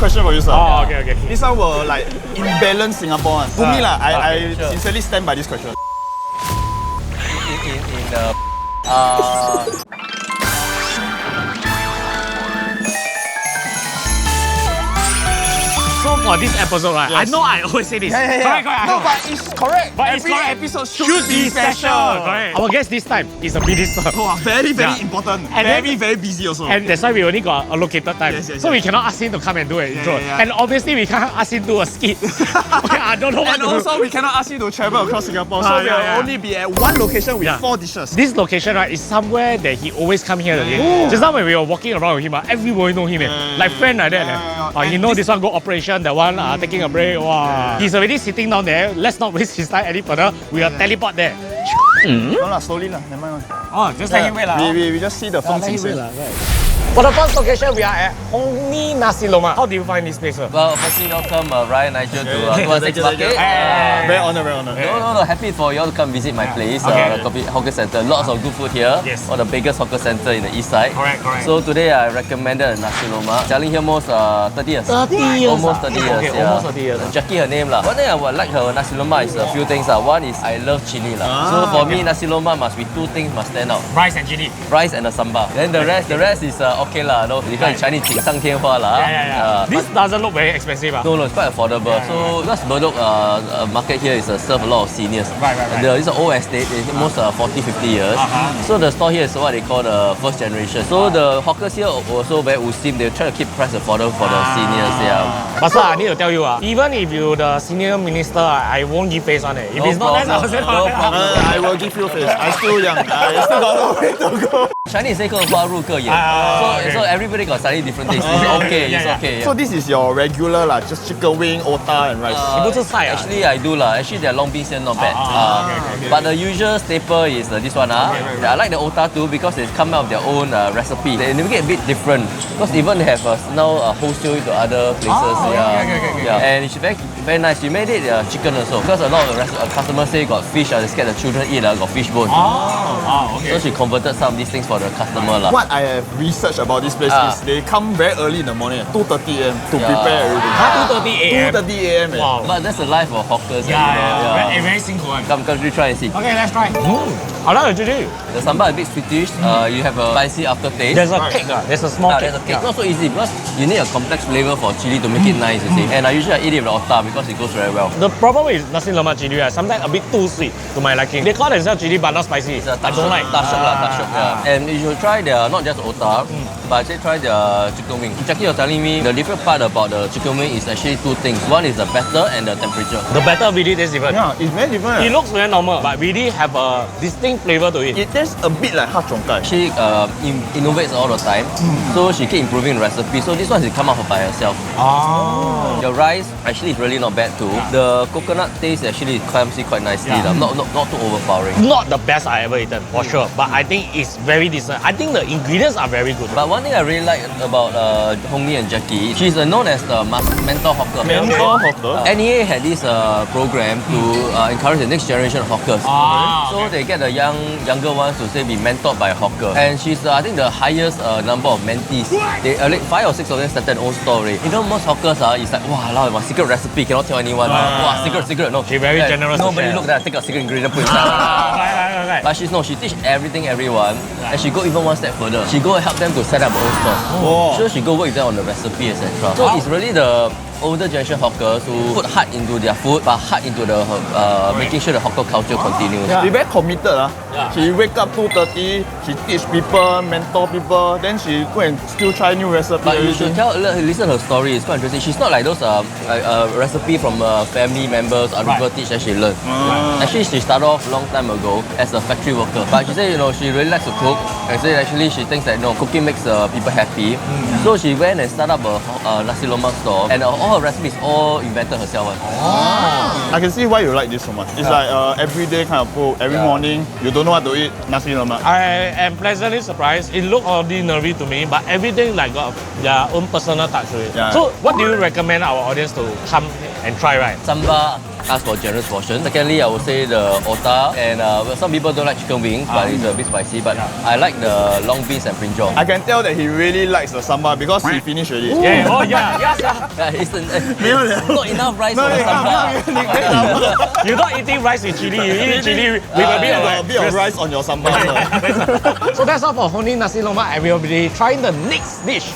question for you, sir. Oh, okay. This one will like imbalance Singapore. To me, I sincerely stand by this question. So for this episode, right? Yes. I know I always say this. Correct. No, but it's correct. But Every it's correct. episode should be special. Correct. Our guest this time is a minister. Oh, very important. And very busy also. And that's why we only got allocated time. Yes. So we cannot ask him to come and do an intro. yeah. And obviously we can't ask him to do a skit. I don't know what And to do. also, we cannot ask you to travel across Singapore, so we'll only be at one location with 4 dishes. This location, right, is somewhere that he always come here again. Just now when we were walking around with him, everybody know him. Like friend like that. He know this one go operation, that one taking a break. Wow. He's already sitting down there. Let's not waste his time any further. We will teleport there. No, slowly never mind. Oh, just let him wait. We just see the phone. For the first location, we are at Hon Ni Nasi Lemak. How do you find this place, sir? Well, firstly, welcome Ryan and Nigel to Tue-Sat Market. Very honored. No, happy for you all to come visit my place, Hawker Centre. Lots of good food here. Yes. One of the biggest hawker centre in the east side. Correct. So today I recommended a Nasi Lemak. Selling here almost 30 years. 30 years. Almost 30 years. Okay, yeah. almost 30 years. Jackie, her name lah. One thing I would like her Nasi Lemak is a few things lah. One is I love chili lah. So for me, Nasi Lemak must be 2 things must stand out. Rice and chili. Rice and a sambal. Then the rest is okay lah. No, you can Chinese 锦上添花啦. This doesn't look very expensive. No, it's quite affordable. So because Bedok market here is serve a lot of seniors. Right. It's an old estate, it's almost 40-50 years. So the store here is what they call the first generation. So the hawkers here also very usim. They try to keep price affordable for the seniors. But sir, I need to tell you, even if you the senior minister, I won't give face on it. If it's not nice, I'll say no problem. I will give you face. I'm still young. I still got a way to go. Chinese say 各花入各眼. So everybody got slightly different taste. It's okay. So this is your regular lah, just chicken wing, otah and rice. Actually, I do lah. Actually, their long bean xian not bad. Okay. But the usual staple is this one. I like the otah too because they come out of their own recipe. They make it a bit different because even they have now wholesale to other places. And it's very nice. She made it chicken also because a lot of the customers say got fish. They scared the children eat. Got fish bone. So she converted some of these things for the customer lah. What I have researched about this place is they come very early in the morning, 2:30 AM to prepare everything. 2:30 AM. 2:30 AM. Wow. But that's the life of hawkers. Very simple one. Come try and see. Okay, let's try. I like the chili. The sambal is a bit sweetish. You have a spicy aftertaste. There's a cake. There's a small cake. There's a cake. Not so easy because you need a complex flavor for chili to make it nice, you see. And I usually eat it with otah because it goes very well. The problem with nasi lemak chili, sometimes a bit too sweet to my liking. They call themselves chili but not spicy. I don't like. Tashok. And you should try their, not just otah, but I say try their chicken wing. Jackie was telling me the different part about the chicken wing is actually 2 things. One is the batter and the temperature. The batter really tastes different. Yeah, it's very different. It looks very normal, but really have a distinct flavor to it. It tastes a bit like har cheong gai. She innovates all the time, so she keep improving the recipe. So this one she come up by herself. The rice actually is really not bad too. The coconut taste actually comes in quite nicely. Not too overpowering. Not the best I ever eaten, for sure. But I think it's very decent. I think the ingredients are very good. But one thing I really like about Hon Ni and Jackie, she's known as the mentor hawker. Mentor hawker? NEA had this program to encourage the next generation of hawkers. So they get the younger ones to say be mentored by a hawker. And she's I think the highest number of mentees. They 5 or 6 of them started their own story. You know, most hawkers it's like, wow, my secret recipe cannot tell anyone. Wow, secret. No, she's very generous. Nobody look there, take a secret ingredient, put inside. Right. But she teach everyone, and she go even one step further. She go help them to set up their own stores. So she go work with them on the recipe, etc. So it's really the older generation hawkers who put heart into their food, but heart into the making sure the hawker culture continues. She very committed. She wake up 2:30, she teach people, mentor people, then she go and still try new recipes. But you should listen to her story. It's quite interesting. She's not like those recipe from family members, other people teach that she learned. Actually, she started off a long time ago as a factory worker. But she said, she really likes to cook. And said actually she thinks that cooking makes people happy. So she went and started up a nasi lemak store, and all her recipes all invented herself. I can see why you like this so much. It's like everyday kind of food. Every morning you don't know what to eat, nasi lemak. I am pleasantly surprised. It looked ordinary to me, but everything like got their own personal touch to it. So what do you recommend our audience to come and try, right? Samba, ask for generous portion. Secondly, I would say the otah, and some people don't like chicken wings, but it's a bit spicy. But I like the long beans and brinjal. I can tell that he really likes the sambal because he finished already. Yeah, oh yeah, yes, yeah. It's not enough rice for the samba. You're not eating rice with chili, you eat chili with a bit of rice on your sambal. So that's all for Hon Ni Nasi Lemak, and we'll be trying the next dish.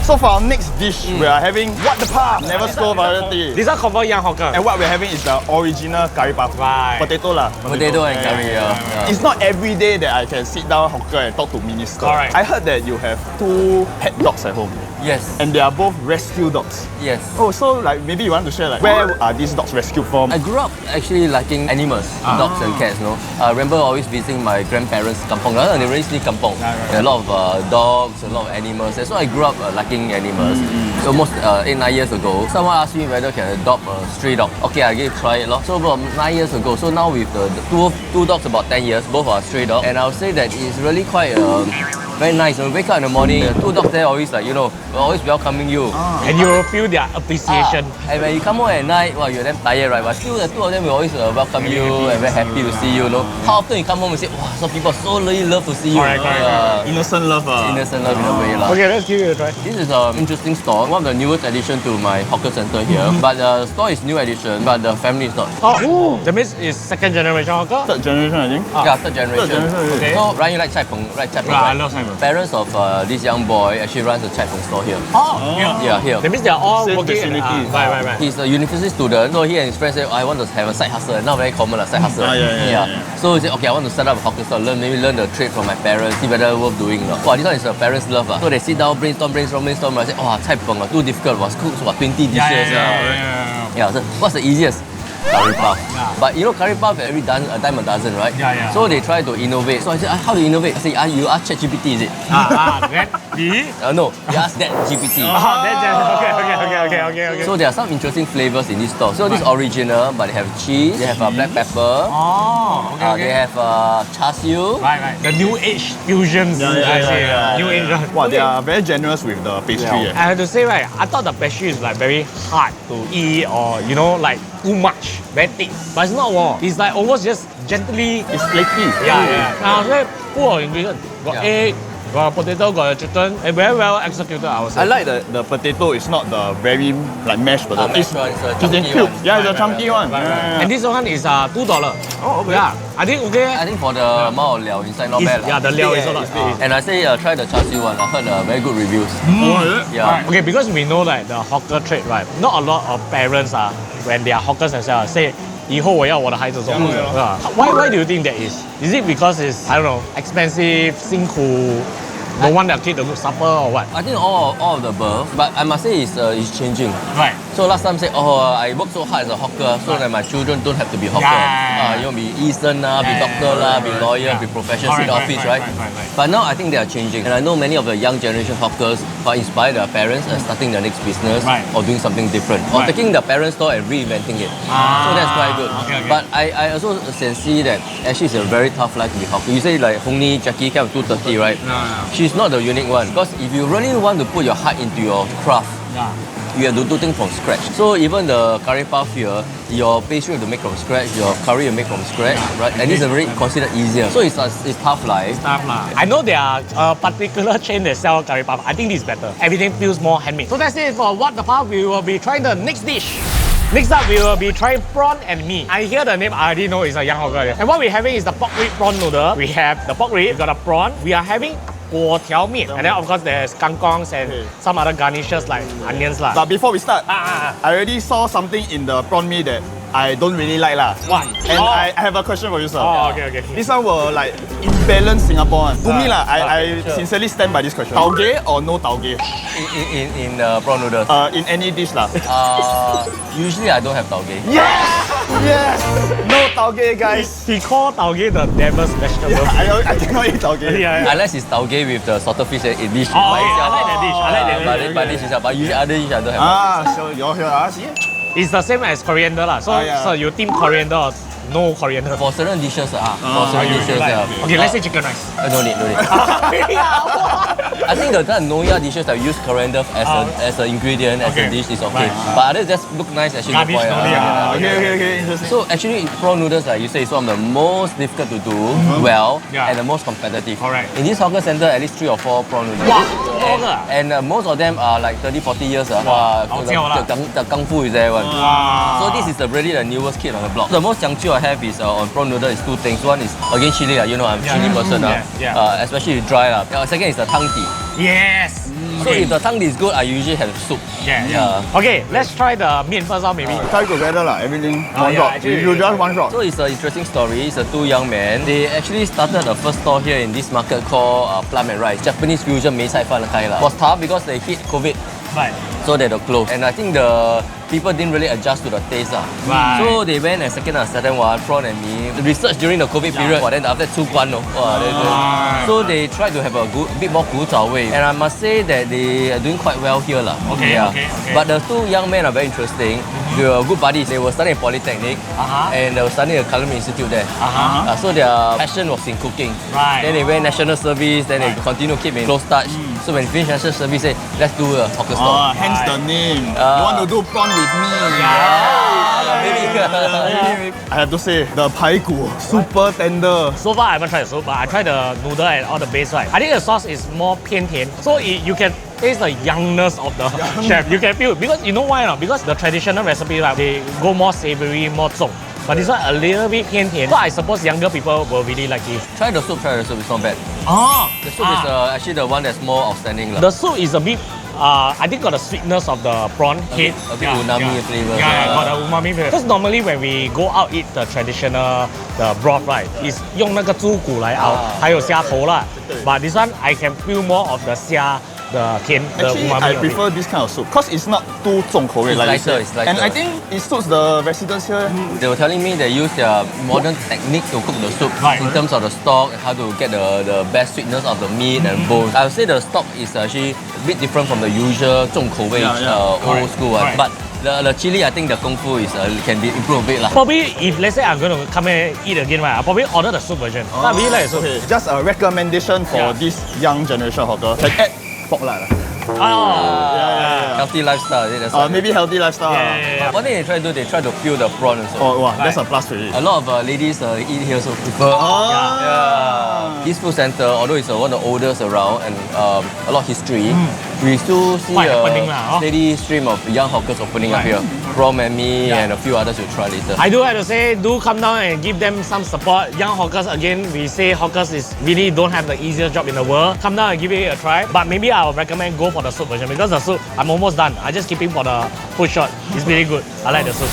So for our next dish, we are having what the puff, never score variety. These are confirmed young hawker. And what we're having is the original curry puff. Right. Potato lah. Potato and curry, yeah. It's not every day that I can sit down hawker and talk to minister. Correct. I heard that you have 2 pet dogs at home. Yes. And they are both rescue dogs. Yes. Oh, so like maybe you want to share like where are these dogs rescued from? I grew up actually liking animals, dogs and cats. No, I remember always visiting my grandparents' kampong. They raised me kampong. A lot of dogs, a lot of animals. And so I grew up liking animals. Almost 8-9 years ago, someone asked me whether I can adopt a stray dog. Okay, I gave try it. So about 9 years ago. So now with the two dogs about 10 years, both are stray dogs. And I would say that it's really quite very nice. When we wake up in the morning, the 2 dogs there always like, always welcoming you. And you will feel their appreciation. And when you come home at night, well, you're damn tired, right? But still, the 2 of them will always welcome you and very happy to see you. How often you come home and say, wow, some people so really love to see you. Correct. Innocent love. Innocent love in a way. Okay, let's give it a try. This is an interesting store, one of the newest addition to my hawker center here. But the store is new addition, but the family is not. Oh, that means it's 2nd generation hawker? 3rd generation, I think. Yeah, 3rd generation. Okay. So Ryan, you like Chai Peng, right? Chai Peng, Yeah, right? I love Chai Peng. Parents of this young boy actually runs a Chai Peng store here. Yeah, here. That means they are all Same working vicinity. Right. He's a university student, so he and his friends said, I want to have a side hustle. Not very common, side hustle. Yeah. So he said, okay, I want to set up a hawker store, maybe learn the trade from my parents, see whether it's worth doing. Wow, this one is a parents' love. So they sit down, brainstorm. I said, oh, Chai Peng, too difficult. Was cooked 20 dishes. Yeah, so what's the easiest? Curry puff. But curry puff every dime a dozen, right? Yeah. So they try to innovate. So I said, how do you innovate? I said, you ask ChatGPT, is it? No, you ask that GPT. Okay. So there are some interesting flavors in this store. So this is original, but they have cheese, they have black pepper, they have char siu. Right. The new age fusions. New age. Wow, they are very generous with the pastry. I have to say, right, I thought the pastry is like very hard to eat or, like too much, very thick. But it's not warm. It's like almost just gently. It's flaky. Now, so full of ingredients. Got egg, got potato, got chicken, and very well executed, I would say. I like the potato is not the very like mashed potato. Mashed one, it's a chunky in cube. one. Yeah, it's a chunky one. And this one is $2. Oh, okay. Yeah, I think okay. I think for the amount of liao inside, not bad. Yeah, the liao is a lot. And I say try the char siu one. I heard very good reviews. Yeah. Okay, because we know like the hawker trade, right? Not a lot of parents when they are hawkers themselves say, 以后我要我的孩子做。Why do you think that is? Is it because it's, I don't know, expensive, 辛苦, don't want their kid to suffer or what? I think all of the above, but I must say it's changing. Right. So last time say, I work so hard as a hawker so that my children don't have to be hawker. Be Eastern, be doctor, be lawyer, be professional, sit office, right? But now I think they are changing. And I know many of the young generation hawkers who are inspired their parents and starting their next business or doing something different. Or taking the parents' store and reinventing it. So that's quite good. But I also can see that actually it's a very tough life to be hawker. You say like Hon Ni, Jackie, kind of 230, right? She's not the unique one. Because if you really want to put your heart into your craft, you have to do things from scratch. So even the curry puff here, your pastry you have to make from scratch, your curry you make from scratch, right? And this is very considered easier. So it's tough life. I know there are a particular chain that sell curry puff. I think this is better. Everything feels more handmade. So that's it for What the Puff. We will be trying the next dish. Next up, we will be trying prawn and mee. I hear the name, I already know it's a young hawker. And what we're having is the pork rib prawn noodle. We have the pork rib, we got a prawn. We are having 粿条面. And then of course there's kangkongs and some other garnishes like onions lah. But before we start, I already saw something in the prawn mee that I don't really like lah. What? And I have a question for you, sir. Okay. This one will like imbalance Singapore. To me lah, I sincerely stand by this question. Taugeh or no taugeh? In prawn noodles? In any dish lah. Usually I don't have taugeh. Yes! No taugeh, guys. He called taugeh the devil's vegetable. I cannot eat taugeh. Unless it's taugeh with the salted fish in dish. I like that dish. But this is but usually other dish I don't have. So you're here, see? It's the same as coriander lah. So you team coriander or no coriander. For certain dishes, for certain dishes, Okay, let's say chicken rice. No need. I think the Noya dishes that use coriander as an ingredient, as a dish is okay. But others just look nice actually. Garnish only. Okay, interesting. So actually, prawn noodles, like you say, is one of the most difficult to do well and the most competitive. Correct. In this hawker center, at least 3 or 4 prawn noodles. Wow, and most of them are like 30, 40 years. The kung fu is there one. So this is really the newest kid on the block. The most jiangju I have is on prawn noodle is 2 things. One is again chili, you know I'm chili person, especially dry. Second is the tang di. Yes. So if the tang di is good, I usually have soup. Okay, let's try the meat first, maybe. Try together lah, everything one shot. You just one shot. So it's an interesting story. It's 2 young men. They actually started the first store here in this market called Plum and Rice, Japanese fusion 梅菜饭的kind lah. Was tough because they hit COVID. Right. So they had to close. And I think the people didn't really adjust to the taste. Right. So they went and second one, Prawn and Mee. The research during the COVID period, then after that 出关. So they tried to have a bit more 古早味. And I must say that they are doing quite well here. Okay. But the 2 young men are very interesting. They were good buddies. They were studying at Polytechnic and they were studying at Culinary Institute there. So their passion was in cooking. Right. Then they went national service, then they continue keep in close touch. So when they finished national service, they say, let's do a hawker store. Hence the name. You want to do prawn with me? I have to say, the 排骨 super tender. So far, I haven't tried the soup, but I tried the noodle and all the base, right? I think the sauce is more 偏甜, so you can taste the youngness of the chef. You can feel it. Because you know why not? Because the traditional recipe, right, they go more savory, more 重. But this one a little bit 偏甜. So I suppose younger people will really like it. Try the soup, it's not bad. The soup is actually the one that's more outstanding. The soup is a bit, I think got the sweetness of the prawn head. A bit umami flavor. Got the umami flavor. Because normally when we go out eat the traditional the broth, right, is 用那个猪骨来熬，还有虾头啦。But this one I can feel more of the 虾。The 甜, the Actually, umami I prefer this kind of soup because it's not too 重口味 like lighter, you it's said. lighter. And I think it suits the residents here. They were telling me they use their modern technique to cook the soup in terms of the stock and how to get the best sweetness of the meat and bones. I would say the stock is actually a bit different from the usual 重口味 old school one. But the chili, I think the kung fu is can be improved a bit. Probably if let's say I'm going to come here and eat again, right, I'll probably order the soup version. I really like the soup. Okay. Just a recommendation for this young generation hawker. Can add pork lard. Healthy lifestyle. That's maybe healthy lifestyle. One thing they try to do, they try to peel the prawn also. Oh, wow, that's a plus for it. A lot of ladies eat here, so prefer. This food center, although it's one of the oldest around and a lot of history, we still see a steady stream of young hawkers opening up here. Prawn Mee and a few others we'll try later. I do have to say, do come down and give them some support. Young hawkers, again, we say hawkers is really don't have the easiest job in the world. Come down and give it a try. But maybe I'll recommend go for the soup version because the soup, I'm almost done. I just keep it for the food shot. It's really good. I like the soup.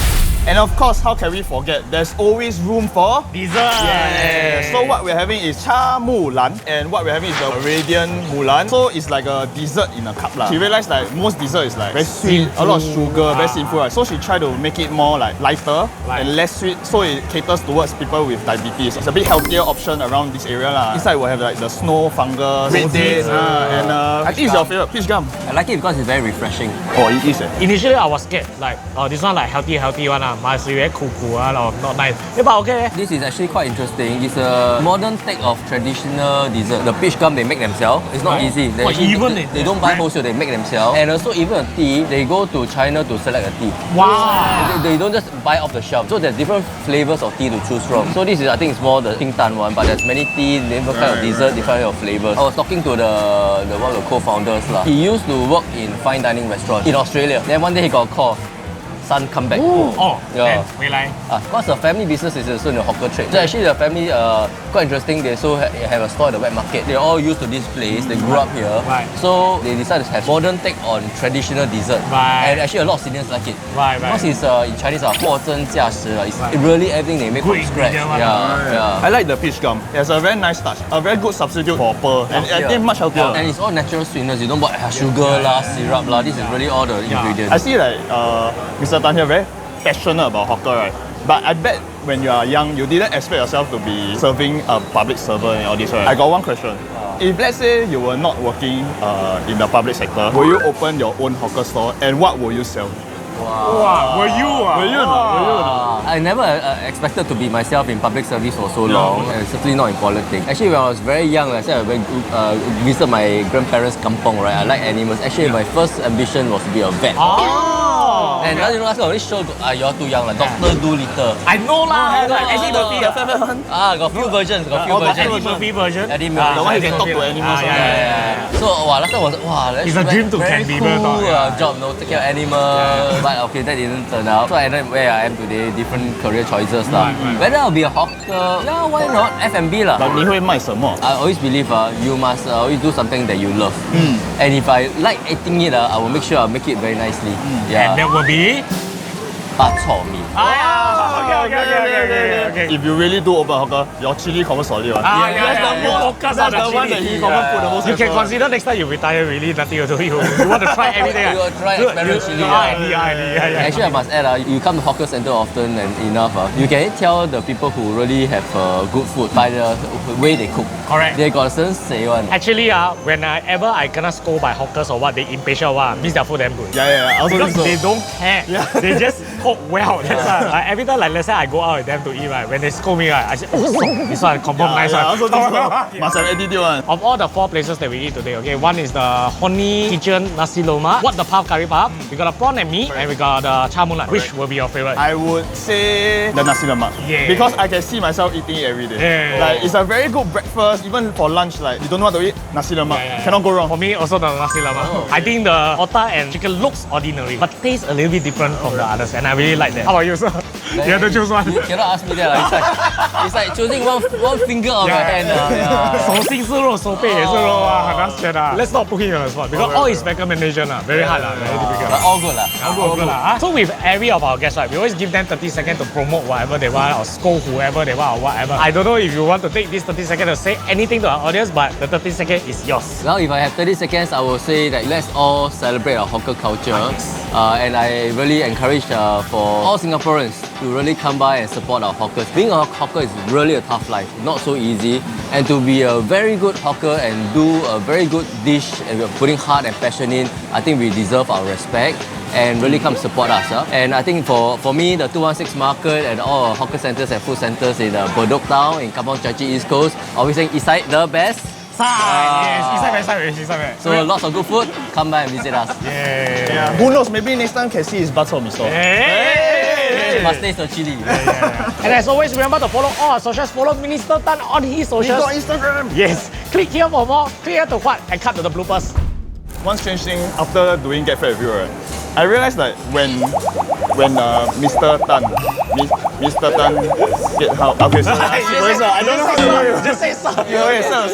And of course, how can we forget? There's always room for dessert. So what we're having is cha MULAN, and what we're having is the Radiant MULAN. So it's like a dessert in a cup lah. She realized like most dessert is like very sweet, a lot of sugar, very sinful. Right? So she tried to make it more like lighter and less sweet, so it caters towards people with diabetes. It's a bit healthier option around this area lah. Inside we'll have like the snow fungus, red dates, and I think it's your favorite peach gum. I like it because it's very refreshing. Oh, it is. Initially I was scared, like this one like healthy one must be very cool or not nice. But okay. This is actually quite interesting. It's a modern take of traditional dessert. The peach gum they make themselves. It's not easy. They don't buy wholesale, they make themselves. And also even a tea, they go to China to select a tea. Wow. They don't just buy off the shelf. So there's different flavors of tea to choose from. So this is, I think it's more the Ting Tan one, but there's many tea, different kind of dessert, different kind of flavors. I was talking to the one of the co-founders lah. He used to work in fine dining restaurants in Australia. Then one day he got a call. Son come back. Because the family business is also in the hawker trade. So actually the family quite interesting. They also have a store at the wet market. They're all used to this place. They grew up here. So they decided to have modern take on traditional dessert. And actually a lot of seniors like it. Because it's in Chinese, 货真价实. It's really everything they make from scratch. I like the peach gum. It has a very nice touch. A very good substitute for pearl. And I think much healthier. And it's all natural sweetness. You don't put sugar lah, syrup lah. This is really all the ingredients. I see like Mr. Tan here very passionate about hawker, right? But I bet when you are young, you didn't expect yourself to be serving a public server and all this, right? I got one question. If let's say you were not working in the public sector, will you open your own hawker store and what will you sell? Wow, were you? Were you not? I never expected to be myself in public service for so long, and certainly not in politics. Actually, when I was very young, I said I went visit my grandparents' kampong, right? I like animals. Actually, my first ambition was to be a vet. And now you know, last time on this show, you're too young, like Dr. Dolittle. I know lah. Eddie Murphy. Got few versions. Eddie Murphy version. Eddie Murphy. The one you can talk to animals. So, last time was It's a dream to very Ken cool Bieber. job, take care of animals. But okay, that didn't turn out. So I ended where I am today, different career choices lah. Whether I'll be a hawker, yeah, why not? F&B lah. But 你会卖什么? I always believe you must always do something that you love. And if I like eating it, I will make sure I make it very nicely. And that will be. Bak chor mee. Okay. If you really do open hawker, your chili confirm solid one. That's the one that he confirm put the most You can effort. consider next time you retire, really nothing to do. You want to try everything. You will try experiment chili. Actually, I must add, you come to hawker center often and enough. You can tell the people who really have good food by the way they cook. Correct. They got a certain say one. Actually, whenever I gonna scold by hawkers or what, they impatient means their food damn good. Yeah. I also Because think so. they don't care. They just cook well. That's why. Every time, like let's say I go out with them to eat, right? When they scold me, right, I say, this one confirm nice I one. also think so. Must have attitude one. Of all the 4 places that we eat today, okay, one is the Hon Ni Kitchen Nasi Lemak, what the puff curry puff. We got a prawn and mee, and we got the cha mulan. Which will be your favorite? I would say the nasi lemak. Yeah. Because I can see myself eating it every day. Yeah. Like it's a very good breakfast, even for lunch. Like you don't know what to eat, nasi lemak. Cannot go wrong. For me, also the nasi lemak. I think the otah and chicken looks ordinary, but tastes a little bit different from the others, and I really like that. How about you, sir? You have to choose one. You cannot ask me that. It's like choosing one finger of your hand. 手心是肉，手背也是肉啊，很难选啊。Let's not put him on the spot because all is recommendation very hard very difficult. But all good lah. All good lah. So with every of our guests, right, we always give them 30 seconds to promote whatever they want or scold whoever they want or whatever. I don't know if you want to take this 30 seconds to say anything to our audience, but the 30 seconds is yours. Well, if I have 30 seconds, I will say that let's all celebrate our hawker culture. And I really encourage for all Singaporeans to really come by and support our hawkers. Being a hawker is really a tough life, not so easy. And to be a very good hawker and do a very good dish and we're putting heart and passion in, I think we deserve our respect and really come support us. And I think for me, the 216 market and all our hawker centers and food centers in Bedok town, in Kampong Chai Chee East Coast, always saying East Side the best. Yes, East side. So lots of good food, come by and visit us. Yeah. Who knows? Maybe next time can see his bak chor mee store. Hey. Must taste the chili. And as always, remember to follow all our socials. Follow Minister Tan on his He's socials. got Instagram. Yes. Click here for more. Click here to what? And cut to the bloopers. One strange thing after doing Get Fat with you, right? I realized that when Mr. Tan get how okay, sir. I don't know how to do it. Just say sir. Okay, sir.